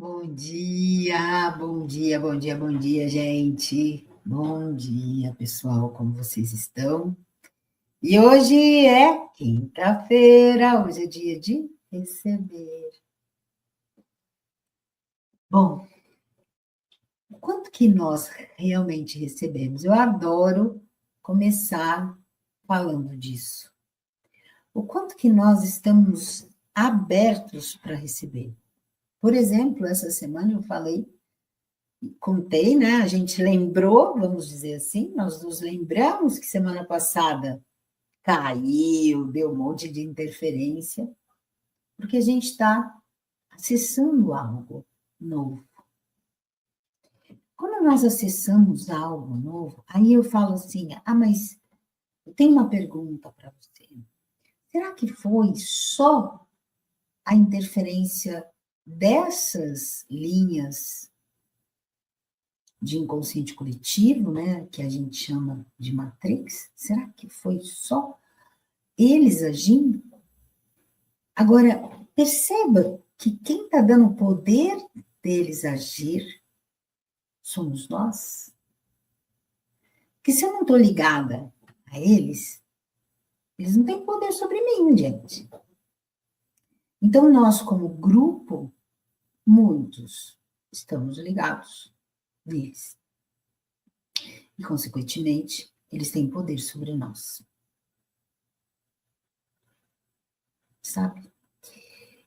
Bom dia, bom dia, bom dia, bom dia, gente. Bom dia, pessoal, como vocês estão? E hoje é quinta-feira, hoje é dia de receber. Bom, o quanto que nós realmente recebemos? Eu adoro começar falando disso. O quanto que nós estamos abertos para receber. Por exemplo, essa semana eu contei, né? A gente lembrou, vamos dizer assim, nós nos lembramos que semana passada caiu, deu um monte de interferência, porque a gente está acessando algo novo. Quando nós acessamos algo novo, aí eu falo assim: mas eu tenho uma pergunta para você. Será que foi só a interferência dessas linhas de inconsciente coletivo, né, que a gente chama de matrix? Será que foi só eles agindo? Agora, perceba que quem está dando o poder deles agir somos nós. Porque se eu não estou ligada a eles não têm poder sobre mim, gente. Então, nós, como grupo, muitos estamos ligados neles. E, consequentemente, eles têm poder sobre nós. Sabe?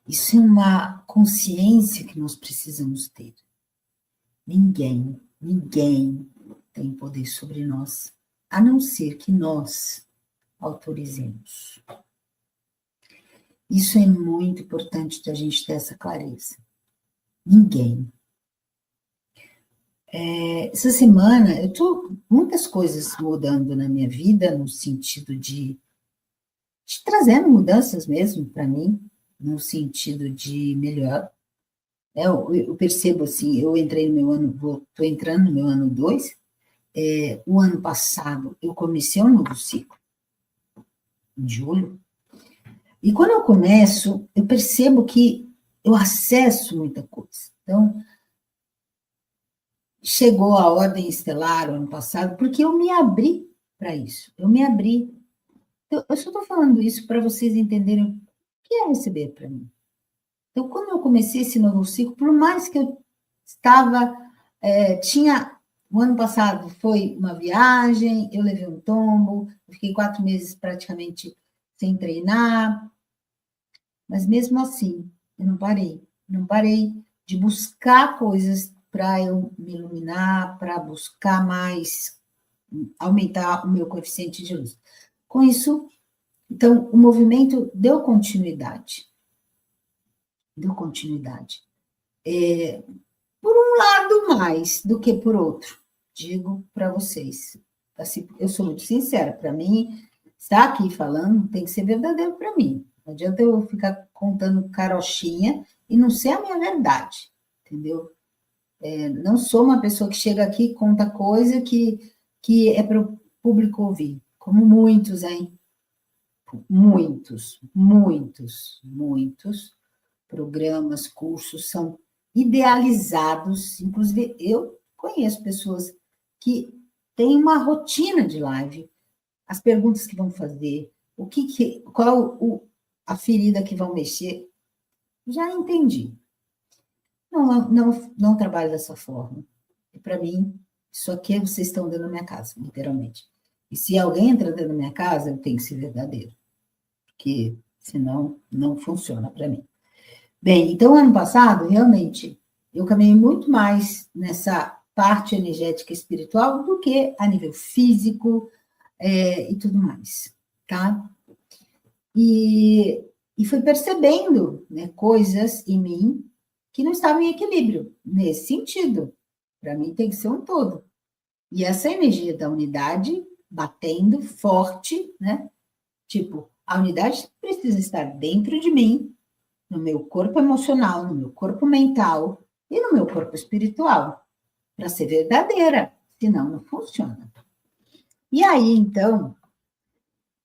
Isso é uma consciência que nós precisamos ter. Ninguém tem poder sobre nós, a não ser que nós autorizemos. Isso é muito importante da gente ter essa clareza. Ninguém. Essa semana, muitas coisas mudando na minha vida, no sentido de trazendo mudanças mesmo para mim, no sentido de melhor. Eu percebo assim, eu entrei no meu ano, estou entrando no meu ano 2. O ano passado eu comecei um novo ciclo, em julho, e quando eu começo, eu percebo que eu acesso muita coisa. Então, chegou a ordem estelar o ano passado, porque eu me abri para isso, eu me abri. Então, eu só estou falando isso para vocês entenderem o que é receber para mim. Então, quando eu comecei esse novo ciclo, por mais que eu o ano passado foi uma viagem, eu levei um tombo, fiquei 4 meses praticamente sem treinar, mas mesmo assim, eu não parei de buscar coisas para eu me iluminar, para buscar mais, aumentar o meu coeficiente de luz. Com isso, então, o movimento deu continuidade. Por um lado mais do que por outro, digo para vocês. Assim, eu sou muito sincera, para mim, estar aqui falando tem que ser verdadeiro para mim. Não adianta eu ficar contando carochinha e não ser a minha verdade, entendeu? Não sou uma pessoa que chega aqui e conta coisa que é para o público ouvir, como muitos, hein? Muitos programas, cursos são idealizados. Inclusive, eu conheço pessoas que têm uma rotina de live, as perguntas que vão fazer, qual a ferida que vão mexer. Já entendi. Não trabalho dessa forma. E para mim, isso aqui vocês estão dentro da minha casa, literalmente. E se alguém entra dentro da minha casa, eu tenho que ser verdadeiro, porque senão não funciona para mim. Bem, então, ano passado, realmente, eu caminhei muito mais nessa parte energética e espiritual do que a nível físico e tudo mais, tá? E fui percebendo, né, coisas em mim que não estavam em equilíbrio, nesse sentido. Para mim tem que ser um todo. E essa energia da unidade batendo forte, né? Tipo, a unidade precisa estar dentro de mim, no meu corpo emocional, no meu corpo mental e no meu corpo espiritual, para ser verdadeira, senão não funciona. E aí, então,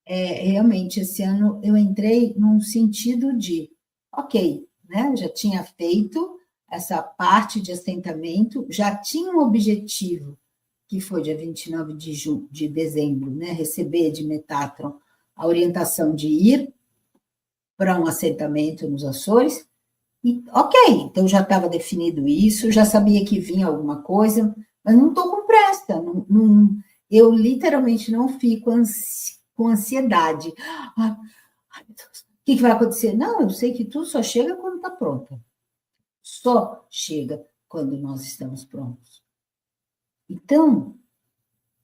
realmente, esse ano eu entrei num sentido de, ok, né, já tinha feito essa parte de assentamento, já tinha um objetivo, que foi dia 29 de dezembro, né, receber de Metatron a orientação de ir para um assentamento nos Açores, e ok, então já estava definido isso, já sabia que vinha alguma coisa, mas não estou com pressa, eu literalmente não fico com ansiedade. Ai, meu Deus, o que vai acontecer? Não, eu sei que tudo só chega quando está pronta. Só chega quando nós estamos prontos. Então,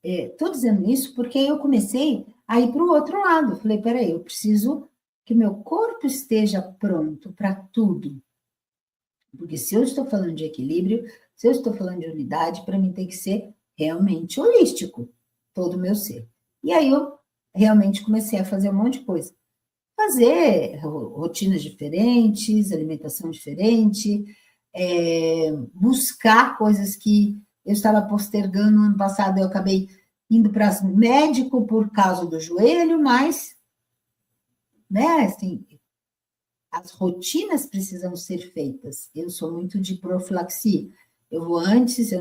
estou dizendo isso porque eu comecei a ir para o outro lado. Falei, peraí, eu preciso que meu corpo esteja pronto para tudo. Porque se eu estou falando de equilíbrio, se eu estou falando de unidade, para mim tem que ser realmente holístico, todo o meu ser. E aí eu realmente comecei a fazer um monte de coisa. Fazer rotinas diferentes, alimentação diferente, buscar coisas que eu estava postergando no ano passado, eu acabei indo para médico por causa do joelho, mas, né, assim, as rotinas precisam ser feitas. Eu sou muito de profilaxia. Eu vou antes, eu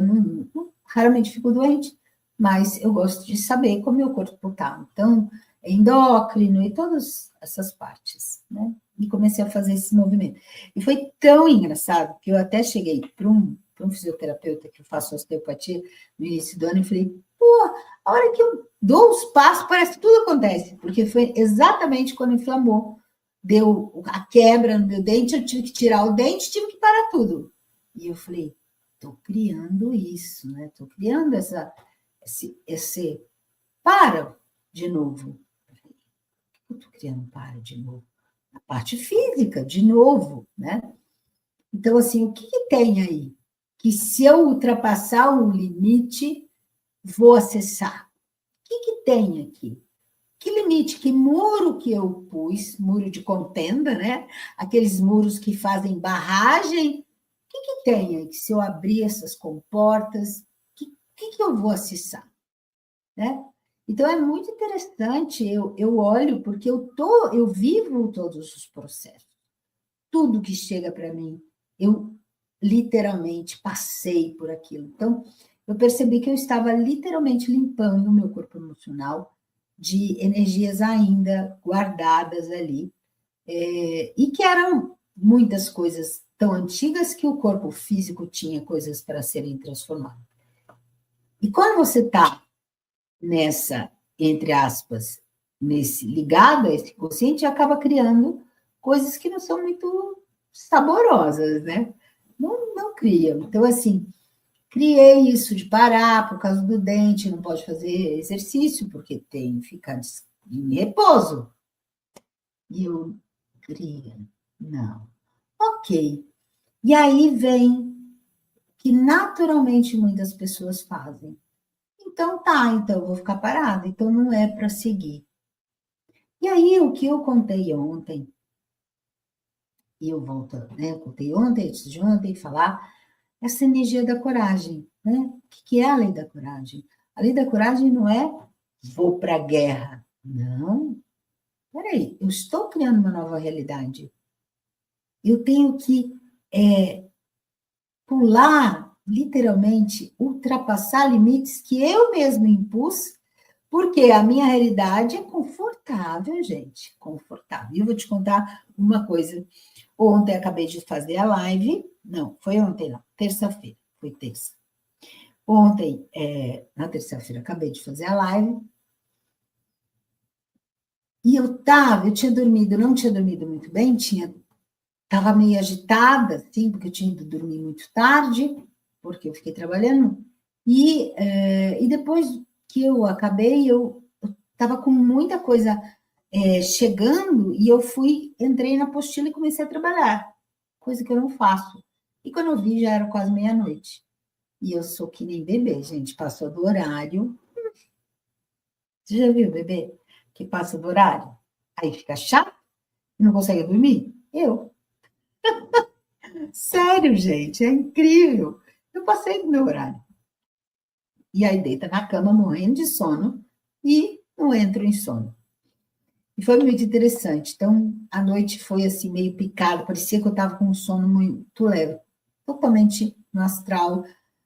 raramente fico doente, mas eu gosto de saber como meu corpo está. Então, endócrino e todas essas partes, né? E comecei a fazer esse movimento. E foi tão engraçado que eu até cheguei para um fisioterapeuta que eu faço osteopatia no início do ano e falei, pô, a hora que eu dou os passos, parece que tudo acontece, porque foi exatamente quando inflamou. Deu a quebra no meu dente, eu tive que tirar o dente, tive que parar tudo. E eu falei, estou criando isso, né? Estou criando esse para de novo. Eu estou criando para de novo. A parte física, de novo, né? Então, assim, o que tem aí? Que se eu ultrapassar um limite, vou acessar. O que tem aqui? Que limite, que muro que eu pus, muro de contenda, né? Aqueles muros que fazem barragem. O que tem aí? Que se eu abrir essas comportas, o que eu vou acessar? Né? Então, é muito interessante, eu olho, porque eu vivo todos os processos. Tudo que chega para mim, eu literalmente passei por aquilo. Então, eu percebi que eu estava literalmente limpando o meu corpo emocional de energias ainda guardadas ali, e que eram muitas coisas tão antigas que o corpo físico tinha coisas para serem transformadas. E quando você está nessa, entre aspas, ligado a esse consciente, acaba criando coisas que não são muito saborosas, né? Não criam. Então, assim, criei isso de parar por causa do dente, não pode fazer exercício, porque tem que ficar em repouso. E eu cria, não. Ok. E aí vem que naturalmente muitas pessoas fazem. Então tá, então eu vou ficar parada, então não é para seguir. E aí o que eu contei ontem, e eu volto, né? Contei ontem, antes de ontem, falar essa energia da coragem, né? O que é a lei da coragem? A lei da coragem não é vou para a guerra. Não. Peraí, eu estou criando uma nova realidade. Eu tenho que pular, literalmente, ultrapassar limites que eu mesmo impus, porque a minha realidade é confortável, gente, confortável. E eu vou te contar uma coisa. Ontem acabei de fazer a live, não, foi ontem não, terça-feira, foi terça. Ontem, na terça-feira, acabei de fazer a live, e eu tinha dormido, não tinha dormido muito bem, estava meio agitada, assim, porque eu tinha ido dormir muito tarde, porque eu fiquei trabalhando, e depois que eu acabei, eu estava com muita coisa chegando, e eu entrei na apostila e comecei a trabalhar, coisa que eu não faço. E quando eu vi, já era quase meia-noite. E eu sou que nem bebê, gente, passou do horário. Você já viu bebê que passa do horário? Aí fica chato, não consegue dormir? Eu. Sério, gente, é incrível. Eu passei do meu horário. E aí deita na cama morrendo de sono e não entro em sono. E foi muito interessante. Então, a noite foi assim, meio picada, parecia que eu estava com um sono muito leve. totalmente no astral,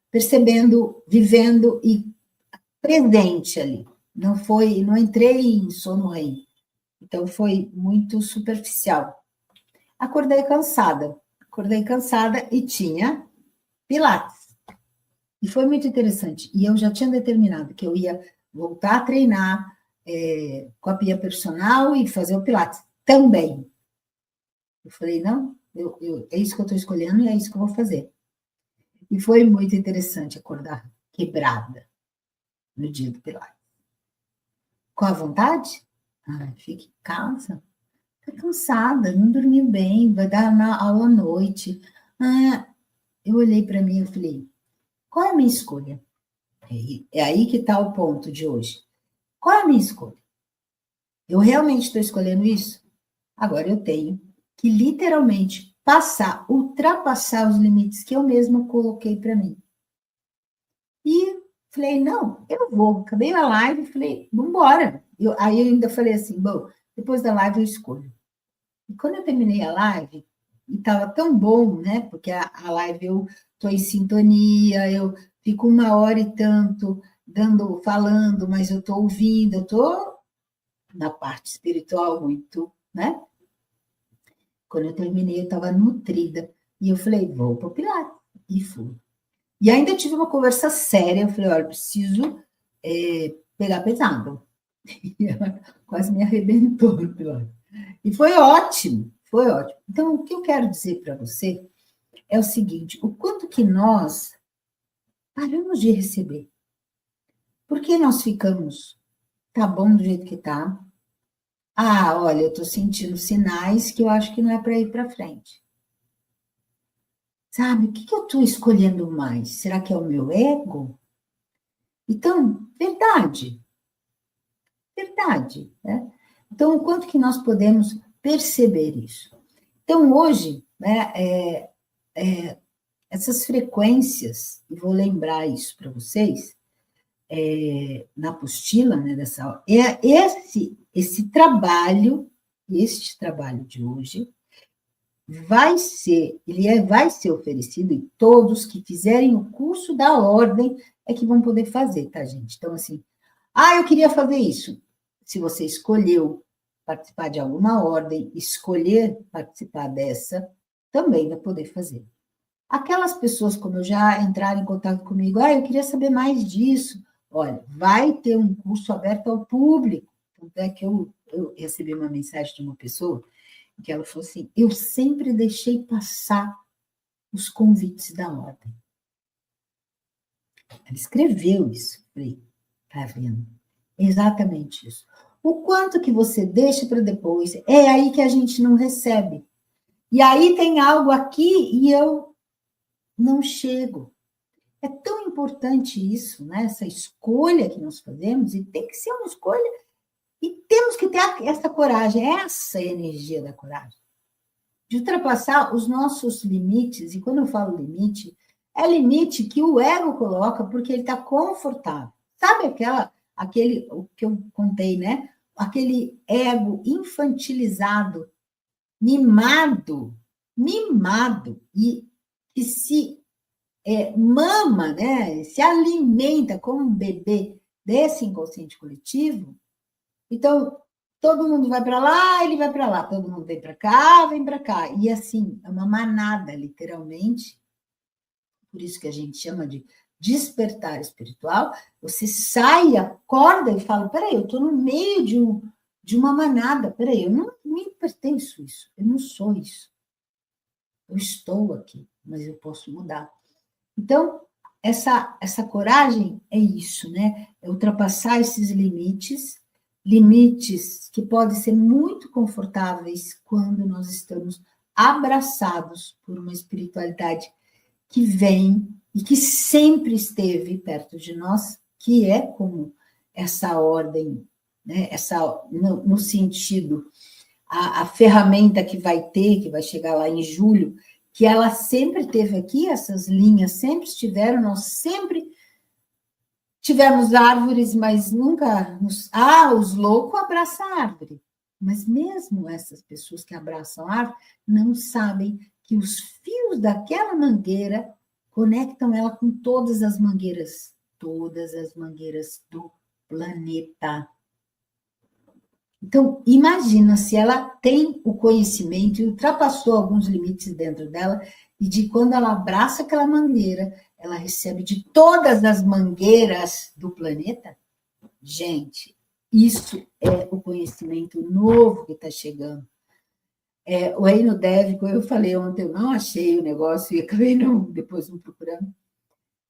percebendo, vivendo e presente ali. Não entrei em sono REM. Então, foi muito superficial. Acordei cansada e tinha Pilates. E foi muito interessante. E eu já tinha determinado que eu ia voltar a treinar com a Pia Personal e fazer o Pilates também. Eu falei, não, é isso que eu estou escolhendo e é isso que eu vou fazer. E foi muito interessante acordar quebrada no dia do Pilates. Com a vontade? Fique em casa. Está cansada, não dormiu bem, vai dar aula à noite. Eu olhei para mim e falei, qual é a minha escolha? É aí que está o ponto de hoje. Qual é a minha escolha? Eu realmente estou escolhendo isso? Agora eu tenho que literalmente ultrapassar os limites que eu mesma coloquei para mim. E falei, não, eu vou. Acabei a live e falei, vamos embora. Aí eu ainda falei assim, bom, depois da live eu escolho. E quando eu terminei a live, e estava tão bom, né? Porque a live eu estou em sintonia, eu fico 1 hora e tanto falando, mas eu estou ouvindo, eu estou na parte espiritual muito, né? Quando eu terminei, eu estava nutrida. E eu falei, vou para o Pilates. E fui. E ainda tive uma conversa séria. Eu falei, olha, preciso pegar pesado. E ela quase me arrebentou no Pilates. E foi ótimo, foi ótimo. Então, o que eu quero dizer para você é o seguinte, o quanto que nós paramos de receber. Por que nós ficamos, tá bom do jeito que tá? Olha, eu tô sentindo sinais que eu acho que não é para ir para frente. Sabe, o que eu estou escolhendo mais? Será que é o meu ego? Então, verdade, né? Então, o quanto que nós podemos perceber isso? Então, hoje, né, essas frequências, e vou lembrar isso para vocês, na apostila, né, dessa aula, este trabalho de hoje, vai ser oferecido e todos que fizerem o curso da ordem é que vão poder fazer, tá, gente? Então, assim, eu queria fazer isso. Se você escolheu participar de alguma ordem, escolher participar dessa, também vai poder fazer. Aquelas pessoas, como eu já entraram em contato comigo, eu queria saber mais disso. Olha, vai ter um curso aberto ao público. Tanto é que eu recebi uma mensagem de uma pessoa que ela falou assim, eu sempre deixei passar os convites da ordem. Ela escreveu isso. Falei, tá vendo? Exatamente isso. O quanto que você deixa para depois, é aí que a gente não recebe. E aí tem algo aqui e eu não chego. É tão importante isso, né? Essa escolha que nós fazemos, e tem que ser uma escolha, e temos que ter essa coragem, essa energia da coragem, de ultrapassar os nossos limites, e quando eu falo limite, é limite que o ego coloca porque ele está confortável. Sabe o que eu contei, né? Aquele ego infantilizado, mimado, e que se mama, né? Se alimenta como um bebê desse inconsciente coletivo. Então, todo mundo vai para lá, ele vai para lá, todo mundo vem para cá, e assim, é uma manada, literalmente, por isso que a gente chama de despertar espiritual, você sai, acorda e fala, peraí, eu estou no meio de uma manada, peraí, eu não me pertenço isso, eu não sou isso, eu estou aqui, mas eu posso mudar. Então, essa coragem é isso, né? É ultrapassar esses limites que podem ser muito confortáveis quando nós estamos abraçados por uma espiritualidade que vem e que sempre esteve perto de nós, que é como essa ordem, né? No sentido, a ferramenta que vai chegar lá em julho, que ela sempre teve aqui, essas linhas sempre estiveram, nós sempre tivemos árvores, mas nunca os loucos abraçam a árvore. Mas mesmo essas pessoas que abraçam a árvore não sabem que os fios daquela mangueira conectam ela com todas as mangueiras do planeta. Então, imagina se ela tem o conhecimento e ultrapassou alguns limites dentro dela, e de quando ela abraça aquela mangueira, ela recebe de todas as mangueiras do planeta. Gente, isso é o conhecimento novo que está chegando. O reino dévico, eu falei ontem, eu não achei o negócio e acabei depois não procurando.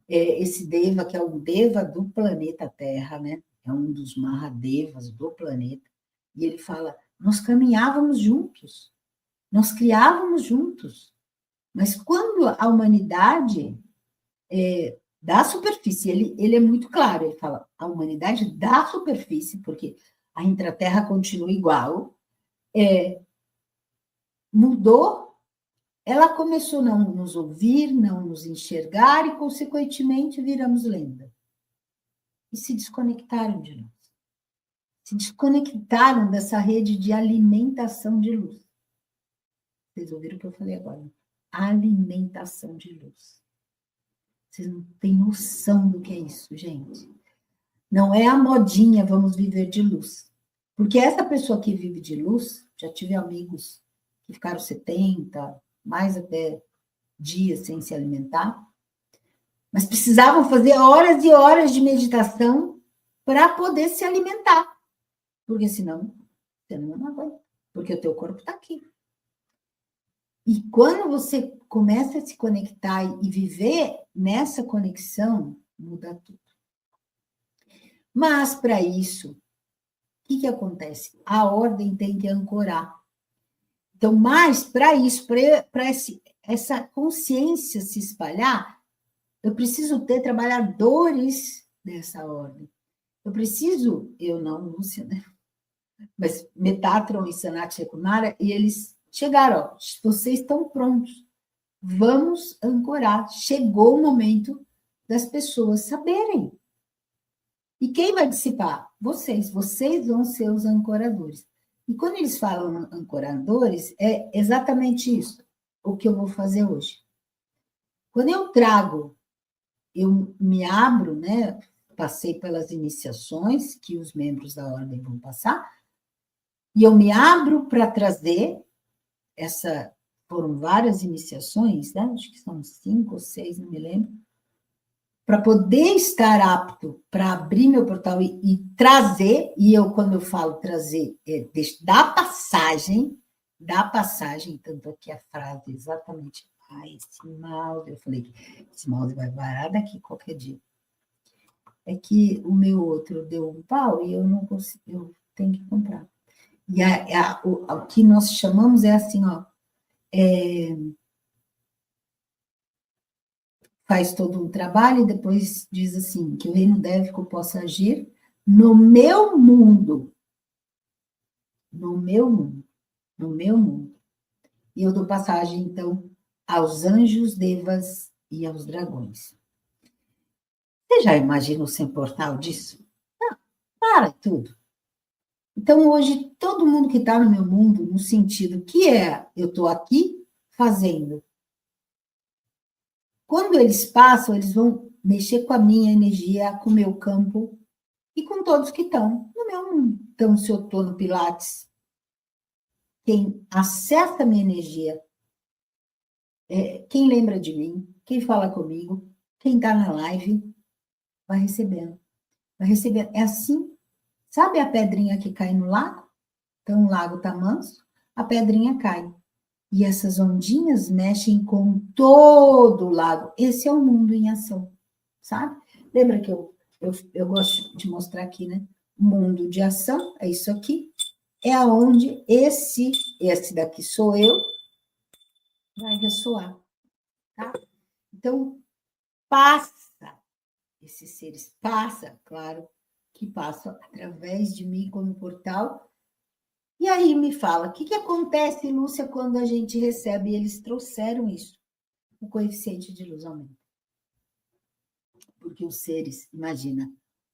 Esse Deva, que é o Deva do planeta Terra, né? É um dos Mahadevas do planeta. E ele fala, nós caminhávamos juntos, nós criávamos juntos. Mas quando a humanidade da superfície, ele é muito claro, ele fala, a humanidade da superfície, porque a intraterra continua igual, mudou, ela começou a não nos ouvir, não nos enxergar e, consequentemente, viramos lenda. E se desconectaram de nós. Se desconectaram dessa rede de alimentação de luz. Vocês ouviram o que eu falei agora? Alimentação de luz. Vocês não têm noção do que é isso, gente. Não é a modinha, vamos viver de luz. Porque essa pessoa que vive de luz, já tive amigos que ficaram 70, mais até dias sem se alimentar, mas precisavam fazer horas e horas de meditação para poder se alimentar. Porque senão você não aguenta, porque o teu corpo está aqui. E quando você começa a se conectar e viver nessa conexão, muda tudo. Mas, para isso, o que acontece? A ordem tem que ancorar. Então, mais para isso, para essa consciência se espalhar, eu preciso ter trabalhadores dessa ordem. Eu não, Lúcia, né? Mas Metatron e Sanat Kumara, e eles chegaram, ó, vocês estão prontos, vamos ancorar. Chegou o momento das pessoas saberem. E quem vai dissipar? Vocês vão ser os ancoradores. E quando eles falam ancoradores, é exatamente isso, o que eu vou fazer hoje. Quando eu me abro, né? Passei pelas iniciações que os membros da ordem vão passar, e eu me abro para trazer foram várias iniciações, né? Acho que são 5 ou 6, não me lembro, para poder estar apto para abrir meu portal e trazer, e quando eu falo trazer, da passagem, tanto aqui a frase exatamente, esse mouse, eu falei, esse mouse vai varar daqui qualquer dia. É que o meu outro deu um pau e eu não consigo, eu tenho que comprar. E o que nós chamamos é assim, ó, faz todo um trabalho e depois diz assim, que o reino dévico possa agir no meu mundo. No meu mundo. No meu mundo. E eu dou passagem, então, aos anjos, devas e aos dragões. Você já imaginou sem portal disso? Não, para tudo. Então, hoje, todo mundo que está no meu mundo, no sentido que eu estou aqui fazendo. Quando eles passam, eles vão mexer com a minha energia, com o meu campo e com todos que estão no meu mundo. Então, se eu estou no Pilates, quem acessa a minha energia, quem lembra de mim, quem fala comigo, quem está na live, vai recebendo. Vai recebendo. É assim, sabe a pedrinha que cai no lago? Então, o lago está manso, a pedrinha cai. E essas ondinhas mexem com todo o lago. Esse é o mundo em ação, sabe? Lembra que eu gosto de mostrar aqui, né? Mundo de ação, é isso aqui. É aonde esse daqui sou eu, vai ressoar, tá? Então, passa, esses seres claro, que passam através de mim como portal. E aí me fala, o que acontece, Lúcia, quando a gente recebe? Eles trouxeram isso. O coeficiente de luz aumenta. Porque os seres, imagina,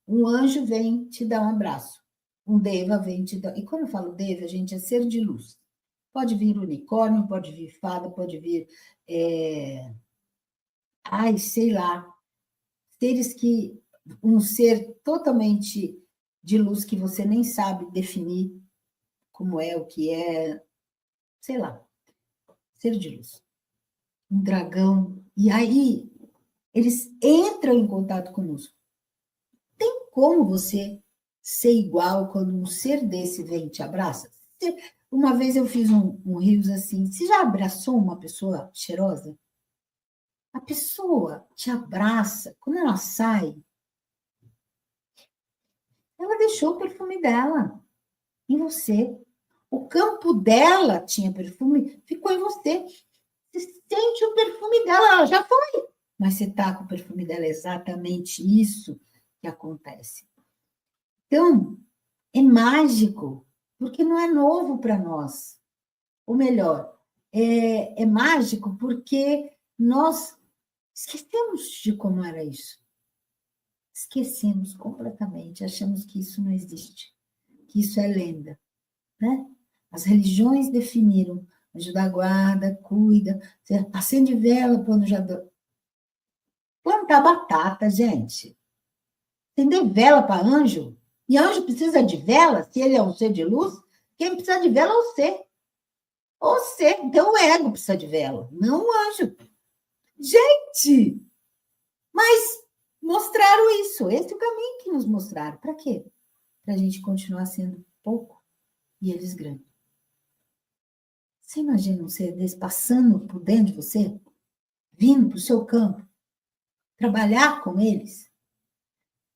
um anjo vem te dar um abraço, um deva vem te dar... E quando eu falo deva, gente, é ser de luz. Pode vir unicórnio, pode vir fada, pode vir, sei lá, seres que, um ser totalmente de luz que você nem sabe definir como é, o que é, sei lá, ser de luz. Um dragão, e aí eles entram em contato conosco. Tem como você ser igual quando um ser desse vem e te abraça? Uma vez eu fiz um rios assim, você já abraçou uma pessoa cheirosa? A pessoa te abraça, quando ela sai, ela deixou o perfume dela em você. O campo dela tinha perfume, ficou em você. Você sente o perfume dela, ela já foi. Mas você está com o perfume dela, é exatamente isso que acontece. Então, é mágico, porque não é novo para nós. Ou melhor, é mágico porque nós esquecemos de como era isso. Esquecemos completamente, achamos que isso não existe, que isso é lenda, né? As religiões definiram, anjo da guarda, cuida, acende vela quando já... Plantar batata, gente. Acender vela para anjo? E anjo precisa de vela, se ele é um ser de luz? Quem precisa de vela é você. Você, então o ego precisa de vela, não o anjo. Gente, mas mostraram isso, esse é o caminho que nos mostraram. Para quê? Para a gente continuar sendo pouco e eles grandes. Você imagina um ser desse passando por dentro de você, vindo para o seu campo, trabalhar com eles?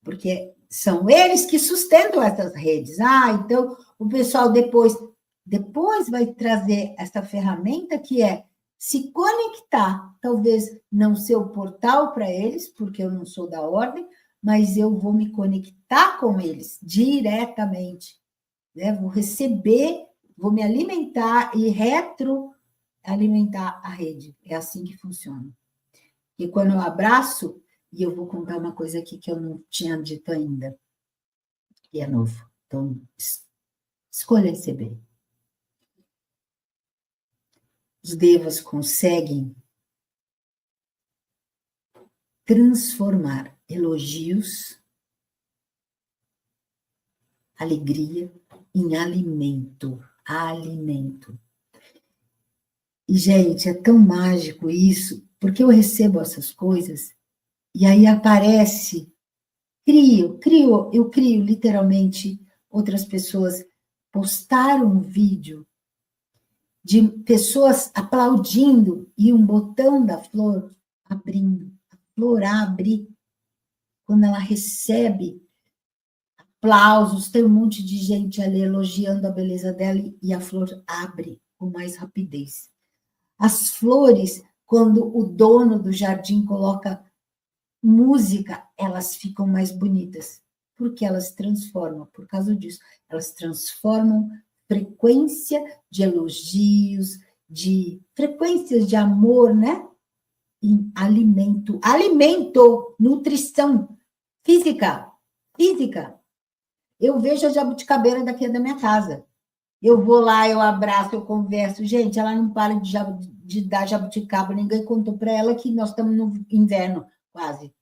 Porque são eles que sustentam essas redes. Então o pessoal depois vai trazer essa ferramenta que é se conectar, talvez não ser o portal para eles, porque eu não sou da ordem, mas eu vou me conectar com eles diretamente, né? Vou receber, vou me alimentar e retroalimentar a rede. É assim que funciona. E quando eu abraço, e eu vou contar uma coisa aqui que eu não tinha dito ainda, e é novo. Então, escolha receber. Os devas conseguem transformar elogios, alegria, em alimento. Alimento. E, gente, é tão mágico isso, porque eu recebo essas coisas, e aí aparece, eu crio literalmente outras pessoas postaram um vídeo de pessoas aplaudindo e um botão da flor abrindo. A flor abre quando ela recebe aplausos, tem um monte de gente ali elogiando a beleza dela e a flor abre com mais rapidez. As flores, quando o dono do jardim coloca música, elas ficam mais bonitas, porque elas transformam, por causa disso, elas transformam frequência de elogios, de frequências de amor, né? Em alimento. Alimento, nutrição física. Eu vejo a jabuticabeira daqui da minha casa. Eu vou lá, eu abraço, eu converso. Gente, ela não para de dar jabuticaba. Ninguém contou para ela que nós estamos no inverno, quase.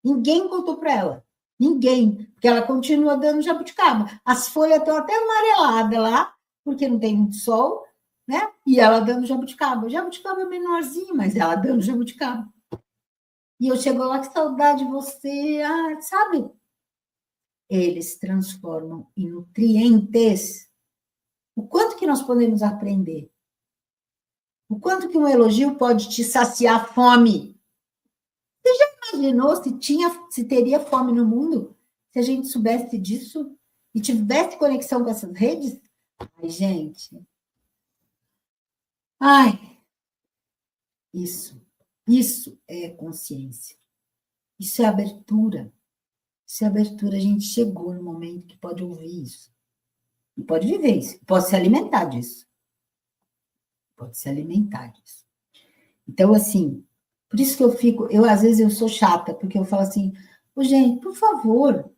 Ninguém contou para ela. Ninguém. Porque ela continua dando jabuticaba. As folhas estão até amareladas lá, porque não tem muito sol, né? E ela dando jabuticaba. O jabuticaba é menorzinho, mas ela dando jabuticaba. E eu chego lá, que saudade de você. Sabe? Eles transformam em nutrientes. O quanto que nós podemos aprender? O quanto que um elogio pode te saciar a fome? Você já imaginou se teria fome no mundo? Se a gente soubesse disso e tivesse conexão com essas redes? Ai, gente. Isso é consciência. Isso é abertura. Isso é abertura. A gente chegou no momento que pode ouvir isso. E pode viver isso. Pode se alimentar disso. Então, assim, por isso que às vezes eu sou chata, porque eu falo assim, gente, por favor,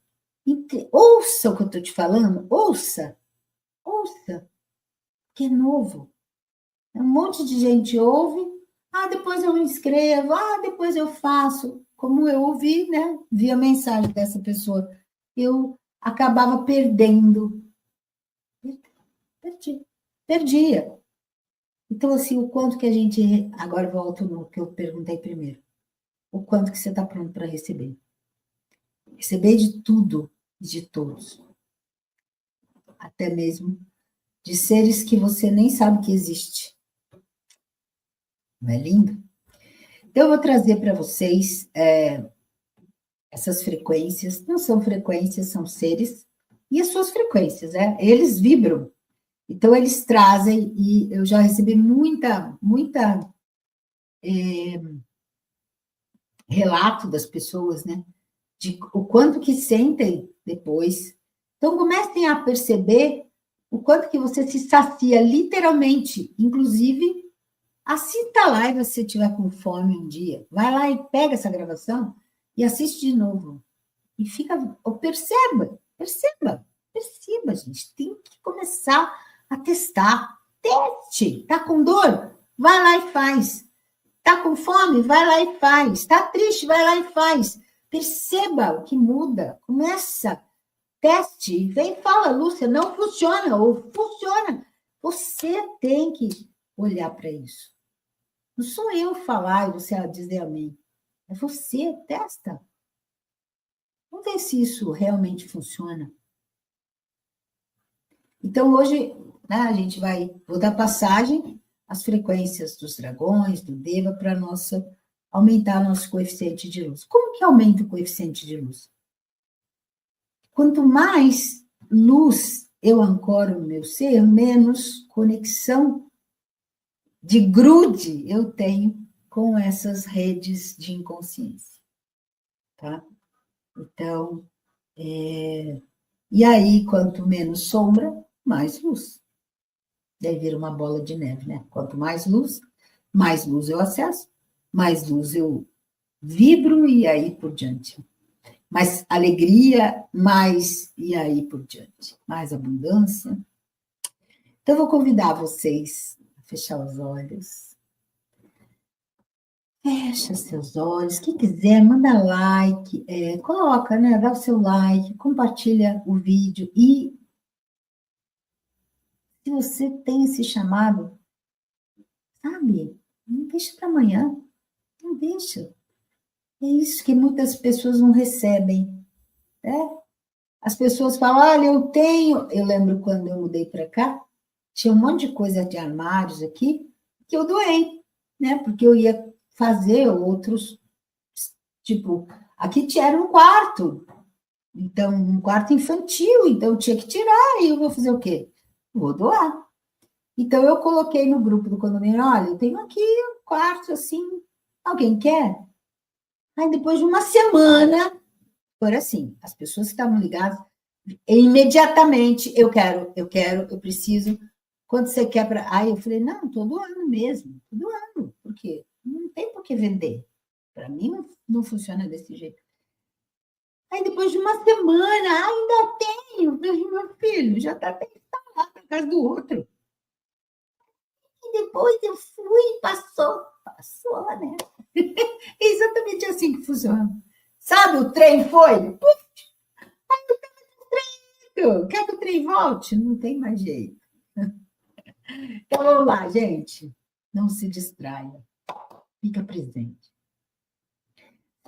ouça o que eu estou te falando, ouça, que é novo. Um monte de gente ouve, depois eu me inscrevo, depois eu faço. Como eu ouvi, né? Vi a mensagem dessa pessoa, eu acabava perdendo. Perdia. Então, assim, o quanto que a gente... Agora eu volto no que eu perguntei primeiro. O quanto que você está pronto para receber. Receber de tudo e de todos. Até mesmo de seres que você nem sabe que existe. Não é lindo? Então, eu vou trazer para vocês essas frequências. Não são frequências, são seres. E as suas frequências, eles vibram. Então, eles trazem, e eu já recebi muita relato das pessoas, né? De o quanto que sentem depois. Então, comecem a perceber o quanto que você se sacia literalmente, inclusive, assista a live se você estiver com fome um dia. Vai lá e pega essa gravação e assiste de novo. E perceba, gente. Tem que começar a testar. Teste. Tá com dor? Vai lá e faz. Tá com fome? Vai lá e faz. Tá triste? Vai lá e faz. Perceba o que muda. Começa. Teste. Vem e fala, Lúcia, não funciona ou funciona. Você tem que olhar para isso. Não sou eu falar e você dizer amém. É você, testa. Vamos ver se isso realmente funciona. Então, hoje, né, vou dar passagem às frequências dos dragões, do Deva, para aumentar nosso coeficiente de luz. Como que aumenta o coeficiente de luz? Quanto mais luz eu ancoro no meu ser, menos conexão de grude eu tenho com essas redes de inconsciência, tá? Então, e aí, quanto menos sombra, mais luz. Daí vira uma bola de neve, né? Quanto mais luz eu acesso, mais luz eu vibro e aí por diante. Mais alegria, e aí por diante. Mais abundância. Então, eu vou convidar vocês a fechar os olhos. Fecha seus olhos. Quem quiser, manda like, coloca, né? Dá o seu like, compartilha o vídeo. E se você tem esse chamado, sabe? Não deixa para amanhã. Não deixa. É isso que muitas pessoas não recebem. Né? As pessoas falam, olha, eu tenho... Eu lembro quando eu mudei para cá, tinha um monte de coisa de armários aqui que eu doei, né? Porque eu ia fazer outros, tipo, aqui era um quarto, então, um quarto infantil, então eu tinha que tirar, e eu vou fazer o quê? Vou doar. Então, eu coloquei no grupo do condomínio, olha, eu tenho aqui um quarto, assim, alguém quer? Aí, depois de uma semana, foi assim, as pessoas que estavam ligadas, imediatamente, eu preciso, quanto você quer para... Aí eu falei, não, estou doando mesmo, estou doando, por quê? Não tem por que vender. Para mim, não funciona desse jeito. Aí, depois de uma semana, ainda tenho, meu filho, já está instalado na casa do outro. E depois eu fui, passou, né? É exatamente assim que funciona. Sabe, o trem foi, puf, quer que o trem volte? Não tem mais jeito. Então, vamos lá, gente. Não se distraia. Fica presente.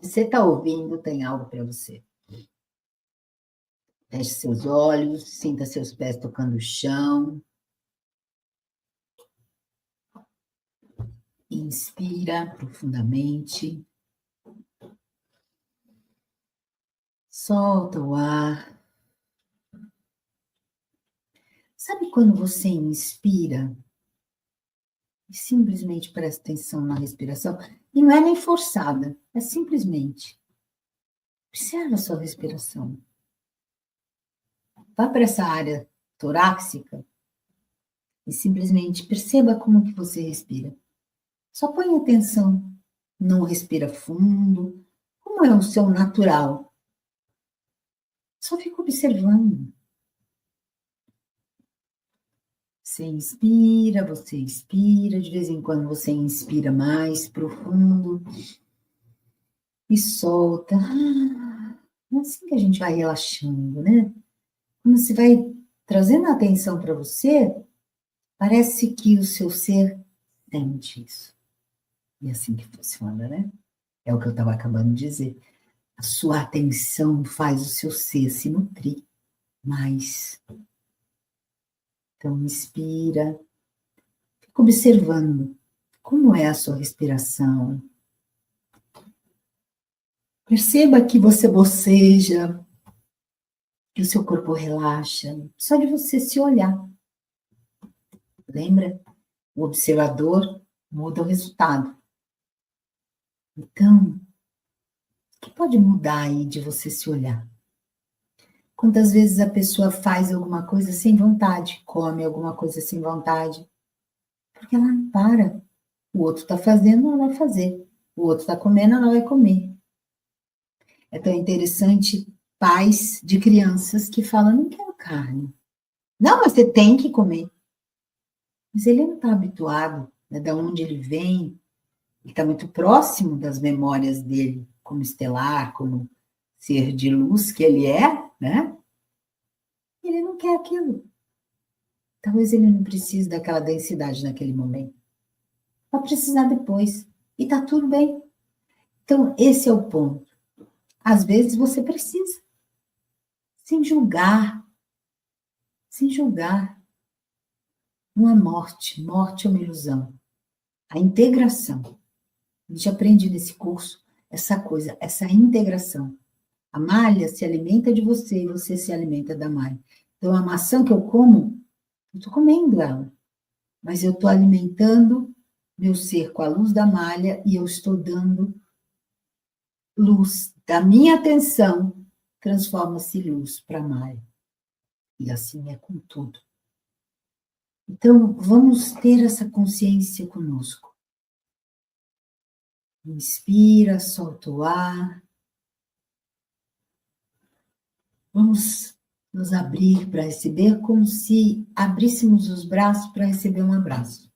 Se você está ouvindo, tem algo para você. Feche seus olhos, sinta seus pés tocando o chão. Inspira profundamente. Solta o ar. Sabe quando você inspira e simplesmente presta atenção na respiração? E não é nem forçada, é simplesmente. Observa a sua respiração. Vá para essa área torácica e simplesmente perceba como que você respira. Só põe atenção. Não respira fundo. Como é o seu natural? Só fica observando. você expira, de vez em quando você inspira mais profundo e solta. É assim que a gente vai relaxando, né? Quando você vai trazendo a atenção para você, parece que o seu ser sente isso. E é assim que funciona, né? É o que eu estava acabando de dizer. A sua atenção faz o seu ser se nutrir mais. Então, inspira, fica observando como é a sua respiração. Perceba que você boceja, que o seu corpo relaxa, só de você se olhar. Lembra? O observador muda o resultado. Então, o que pode mudar aí de você se olhar? Quantas vezes a pessoa faz alguma coisa sem vontade, come alguma coisa sem vontade, porque ela não para. O outro está fazendo, ela vai fazer. O outro está comendo, ela vai comer. É tão interessante pais de crianças que falam, não quero carne. Não, mas você tem que comer. Mas ele não está habituado, né, de onde ele vem, ele está muito próximo das memórias dele, como estelar, como ser de luz que ele é, né? Ele não quer aquilo. Talvez ele não precise daquela densidade naquele momento. Vai precisar depois. E tá tudo bem. Então, esse é o ponto. Às vezes você precisa. Sem julgar. Sem julgar. Não é morte. Morte é uma ilusão. A integração. A gente aprende nesse curso essa coisa, essa integração. A malha se alimenta de você e você se alimenta da malha. Então, a maçã que eu como, eu estou comendo ela. Mas eu estou alimentando meu ser com a luz da malha e eu estou dando luz da minha atenção, transforma-se luz para a malha. E assim é com tudo. Então, vamos ter essa consciência conosco. Inspira, solta o ar. Vamos nos abrir para receber como se abríssemos os braços para receber um abraço.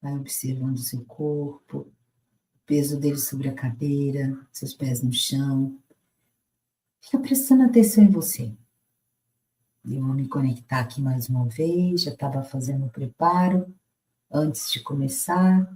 Vai observando o seu corpo, o peso dele sobre a cadeira, seus pés no chão. Fica prestando atenção em você. Eu vou me conectar aqui mais uma vez, já estava fazendo o preparo antes de começar.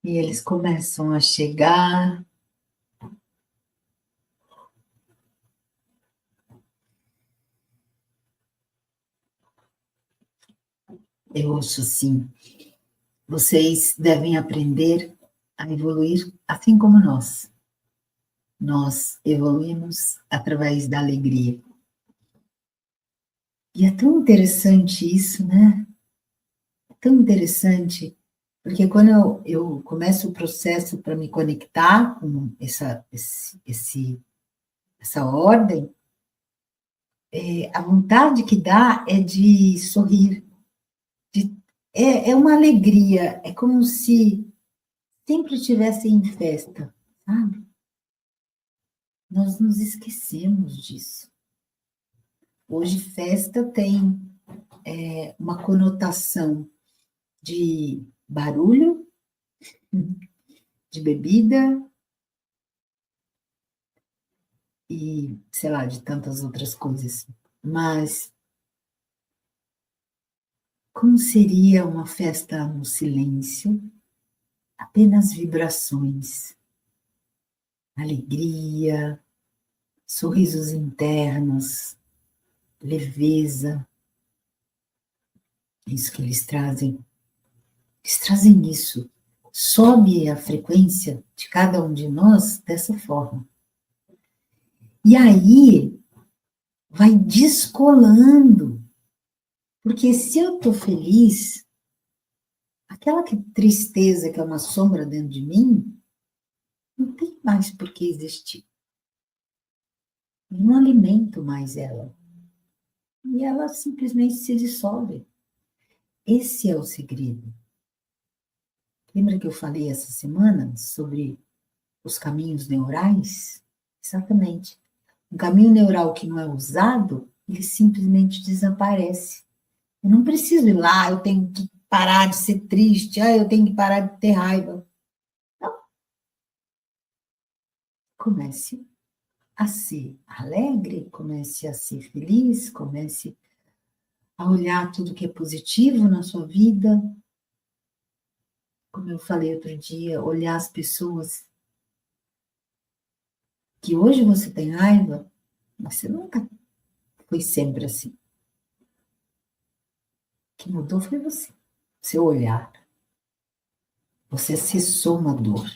E eles começam a chegar. Eu ouço assim, vocês devem aprender a evoluir assim como nós. Nós evoluímos através da alegria. E é tão interessante isso, né? É tão interessante, porque quando eu começo o processo para me conectar com essa ordem, a vontade que dá é de sorrir, é uma alegria, é como se sempre estivesse em festa, sabe? Nós nos esquecemos disso. Hoje, festa tem uma conotação de barulho, de bebida, e, sei lá, de tantas outras coisas. Mas como seria uma festa no silêncio? Apenas vibrações, alegria, sorrisos internos, leveza, isso que eles trazem. Eles trazem isso. Sobe a frequência de cada um de nós dessa forma. E aí vai descolando. Porque se eu estou feliz, aquela tristeza que é uma sombra dentro de mim, não tem mais por que existir. Eu não alimento mais ela. E ela simplesmente se dissolve. Esse é o segredo. Lembra que eu falei essa semana sobre os caminhos neurais? Exatamente. Um caminho neural que não é usado, ele simplesmente desaparece. Eu não preciso ir lá, eu tenho que parar de ser triste, eu tenho que parar de ter raiva. Não. Comece a ser alegre, comece a ser feliz, comece a olhar tudo que é positivo na sua vida. Como eu falei outro dia, olhar as pessoas que hoje você tem raiva, mas você nunca foi sempre assim. O que mudou foi você, seu olhar. Você acessou uma dor.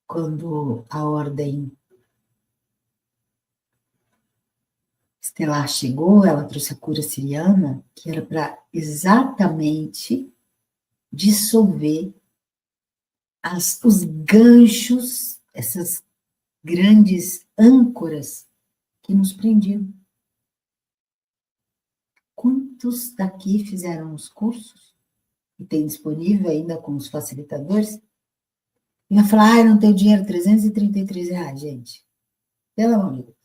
Quando a ordem estelar chegou, ela trouxe a cura siriana, que era para exatamente dissolver os ganchos, essas grandes âncoras que nos prendiam. Quantos daqui fizeram os cursos? E tem disponível ainda com os facilitadores? E vai falar, eu não tenho dinheiro, R$ 333, gente. Pelo amor de Deus.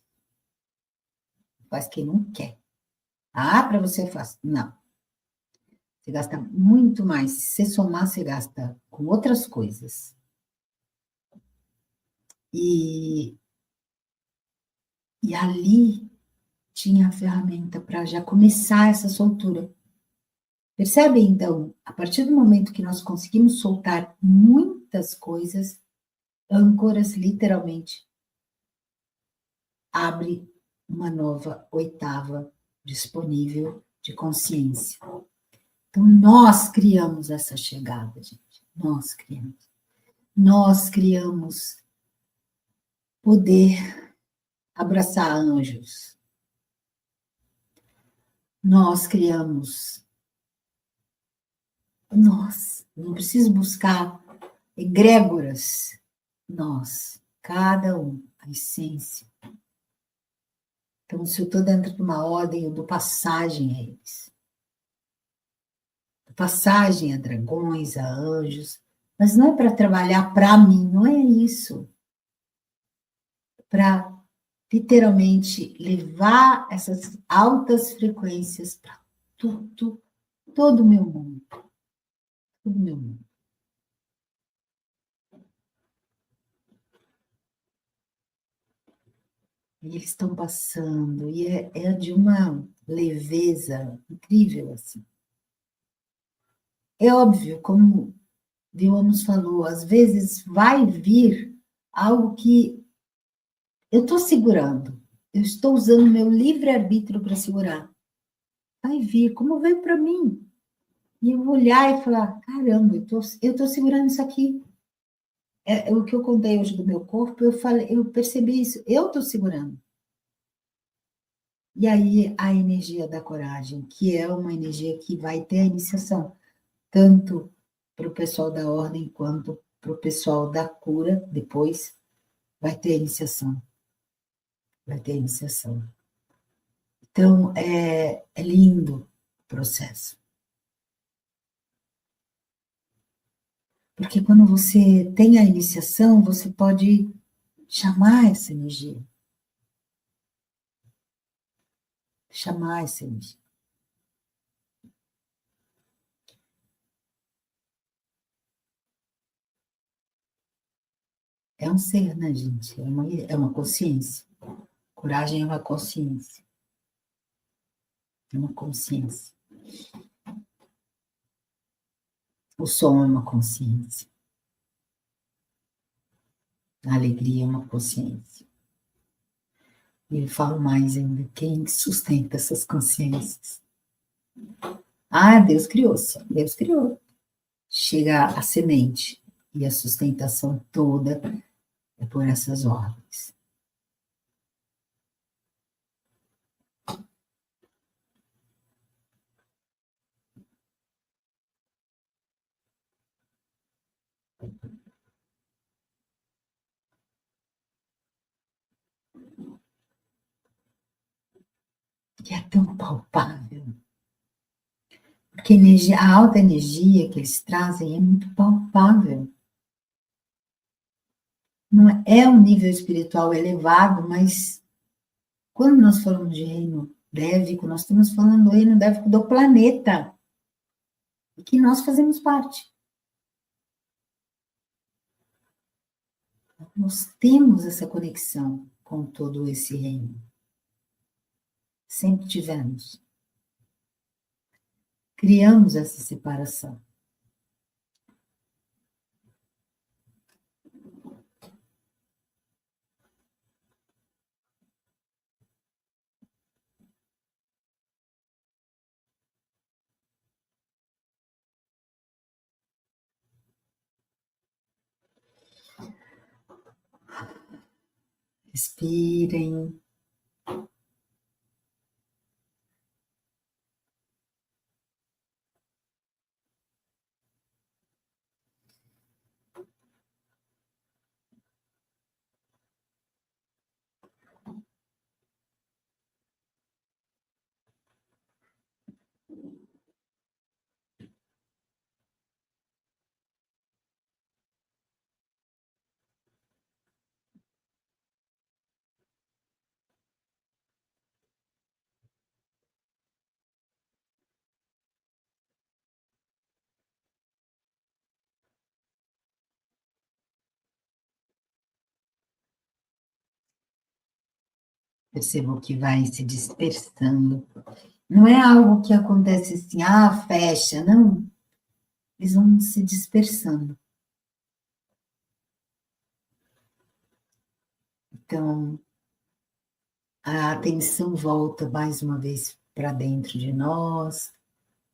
Faz quem não quer. Para você é fácil. Não. Você gasta muito mais. Se você somar, você gasta com outras coisas. E ali tinha a ferramenta para já começar essa soltura. Percebe, então, a partir do momento que nós conseguimos soltar muitas coisas, âncoras, literalmente, abre uma nova oitava disponível de consciência. Então, nós criamos essa chegada, gente. Nós criamos. Nós criamos poder abraçar anjos. Nós criamos. Nós. Não preciso buscar egrégoras. Nós. Cada um. A essência. Então, se eu estou dentro de uma ordem, eu dou passagem a eles. Passagem a dragões, a anjos. Mas não é para trabalhar para mim, não é isso. Para literalmente levar essas altas frequências para tudo, todo o meu mundo. Todo o meu mundo. E eles estão passando, e é de uma leveza incrível, assim. É óbvio, como Vilmos falou, às vezes vai vir algo que eu estou segurando, eu estou usando meu livre-arbítrio para segurar. Vai vir, como veio para mim. E eu vou olhar e falar, caramba, eu tô segurando isso aqui. É o que eu contei hoje do meu corpo, eu percebi isso, eu estou segurando. E aí a energia da coragem, que é uma energia que vai ter a iniciação, tanto para o pessoal da ordem quanto para o pessoal da cura, depois vai ter a iniciação. Vai ter a iniciação. Então, é lindo o processo. Porque quando você tem a iniciação, você pode chamar essa energia. Chamar essa energia. É um ser, né, gente? É uma consciência. Coragem é uma consciência. É uma consciência. O som é uma consciência. A alegria é uma consciência. E eu falo mais ainda, quem sustenta essas consciências? Ah, Deus criou, sim, Deus criou. Chega a semente e a sustentação toda é por essas ordens. Que é tão palpável. Porque a alta energia que eles trazem é muito palpável. Não é um nível espiritual elevado, mas quando nós falamos de reino dévico, nós estamos falando do reino dévico do planeta, e que nós fazemos parte. Nós temos essa conexão com todo esse reino. Sempre tivemos. Criamos essa separação. Respirem. Percebam que vai se dispersando. Não é algo que acontece assim, fecha, não. Eles vão se dispersando. Então, a atenção volta mais uma vez para dentro de nós,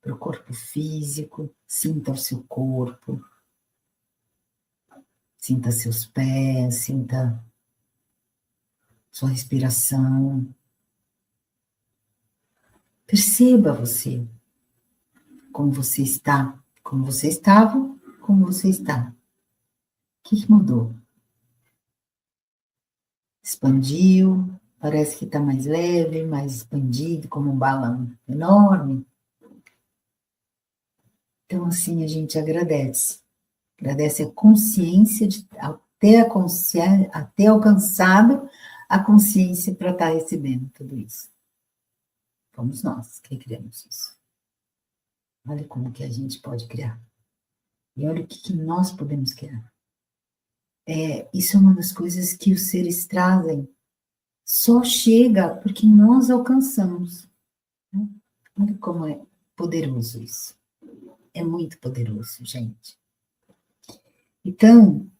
para o corpo físico, sinta o seu corpo, sinta seus pés, sinta sua respiração. Perceba você, como você está, como você estava, como você está. O que mudou? Expandiu, parece que está mais leve, mais expandido, como um balão enorme. Então, assim, a gente agradece. Agradece a consciência de ter alcançado a consciência para estar recebendo tudo isso. Fomos nós que criamos isso. Olha como que a gente pode criar. E olha o que nós podemos criar. Isso é uma das coisas que os seres trazem. Só chega porque nós alcançamos. Olha como é poderoso isso. É muito poderoso, gente. Então,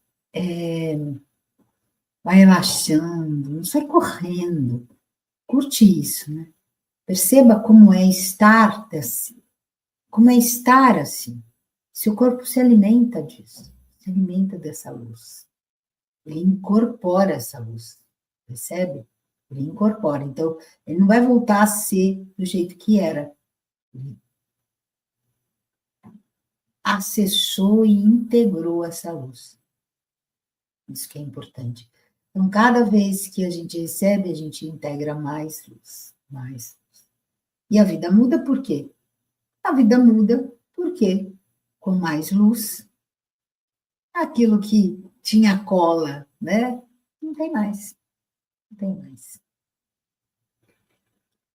vai relaxando, não sai correndo. Curte isso, né? Perceba como é estar assim. Como é estar assim. Seu corpo se alimenta disso, se alimenta dessa luz. Ele incorpora essa luz, percebe? Ele incorpora. Então, ele não vai voltar a ser do jeito que era. Ele acessou e integrou essa luz. Isso que é importante. Então, cada vez que a gente recebe, a gente integra mais luz, mais luz. E a vida muda por quê? A vida muda porque, com mais luz, aquilo que tinha cola, né? Não tem mais. Não tem mais.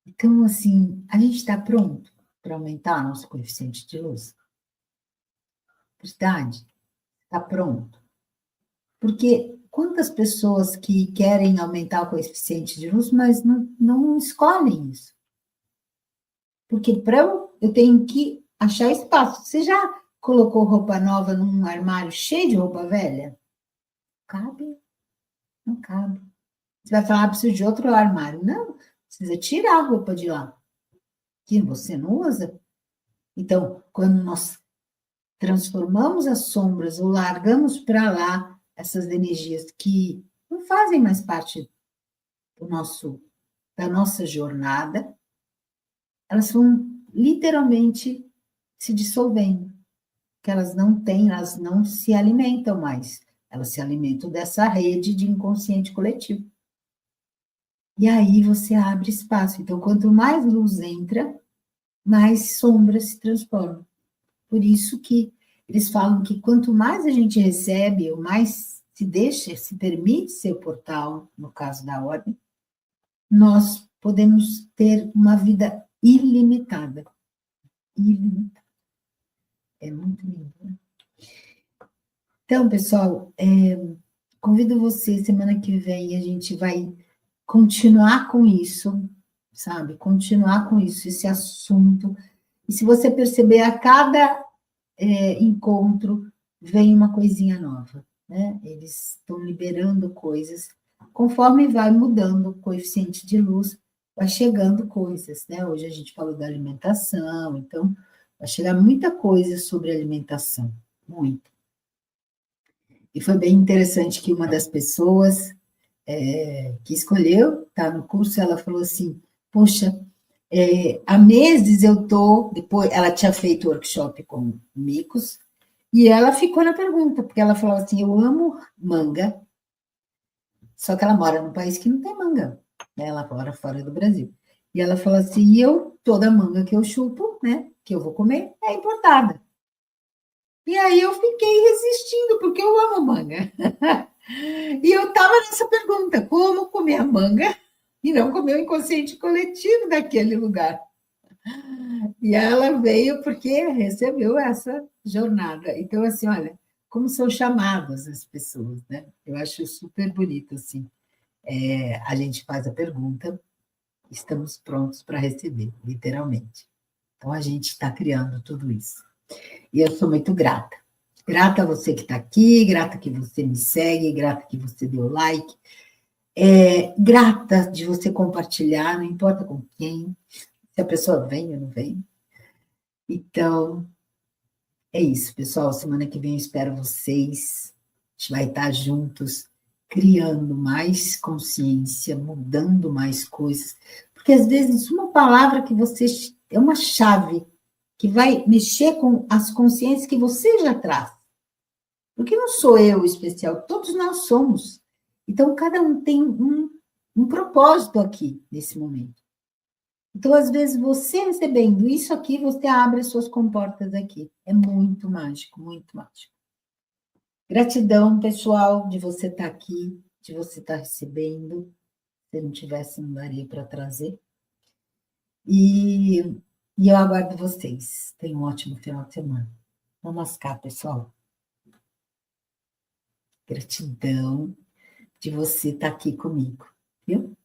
Então, assim, a gente está pronto para aumentar nosso coeficiente de luz? Verdade? Está pronto? Porque quantas pessoas que querem aumentar o coeficiente de luz, mas não escolhem isso. Porque para eu tenho que achar espaço. Você já colocou roupa nova num armário cheio de roupa velha? Cabe? Não cabe. Você vai falar, preciso de outro armário. Não, precisa tirar a roupa de lá, que você não usa. Então, quando nós transformamos as sombras ou largamos para lá essas energias que não fazem mais parte da nossa jornada, elas vão literalmente se dissolvendo, que elas não se alimentam mais, elas se alimentam dessa rede de inconsciente coletivo. E aí você abre espaço. Então, quanto mais luz entra, mais sombras se transformam. Por isso que eles falam que quanto mais a gente recebe, ou mais se permite ser portal, no caso da ordem, nós podemos ter uma vida ilimitada. Ilimitada. É muito lindo, né? Então, pessoal, convido você, semana que vem a gente vai continuar com isso, sabe? Continuar com isso, esse assunto. E se você perceber, a cada encontro vem uma coisinha nova, né? Eles estão liberando coisas, conforme vai mudando o coeficiente de luz, vai chegando coisas, né? Hoje a gente falou da alimentação, então vai chegar muita coisa sobre alimentação, muito. E foi bem interessante que uma das pessoas que escolheu, tá no curso, ela falou assim, poxa, há meses eu tô, depois, ela tinha feito workshop com micos, e ela ficou na pergunta, porque ela falou assim, eu amo manga, só que ela mora num país que não tem manga, né? Ela mora fora do Brasil. E ela falou assim, toda manga que eu chupo, né, que eu vou comer, é importada. E aí eu fiquei resistindo, porque eu amo manga. E eu estava nessa pergunta, como comer a manga e não comer o inconsciente coletivo daquele lugar? E ela veio porque recebeu essa jornada. Então, assim, olha, como são chamadas as pessoas, né? Eu acho super bonito, assim. A gente faz a pergunta, estamos prontos para receber, literalmente. Então, a gente está criando tudo isso. E eu sou muito grata. Grata a você que está aqui, grata que você me segue, grata que você deu like, grata de você compartilhar, não importa com quem, se a pessoa vem ou não vem. Então, é isso, pessoal. Semana que vem eu espero vocês. A gente vai estar juntos, criando mais consciência, mudando mais coisas. Porque às vezes uma palavra que você é uma chave que vai mexer com as consciências que você já traz. Porque não sou eu especial, todos nós somos. Então, cada um tem um propósito aqui, nesse momento. Então, às vezes, você recebendo isso aqui, você abre as suas comportas aqui. É muito mágico, muito mágico. Gratidão, pessoal, de você estar aqui, de você estar recebendo. Se não tivesse, não daria para trazer. E eu aguardo vocês. Tenham um ótimo final de semana. Namaskar, pessoal. Gratidão de você estar aqui comigo, viu?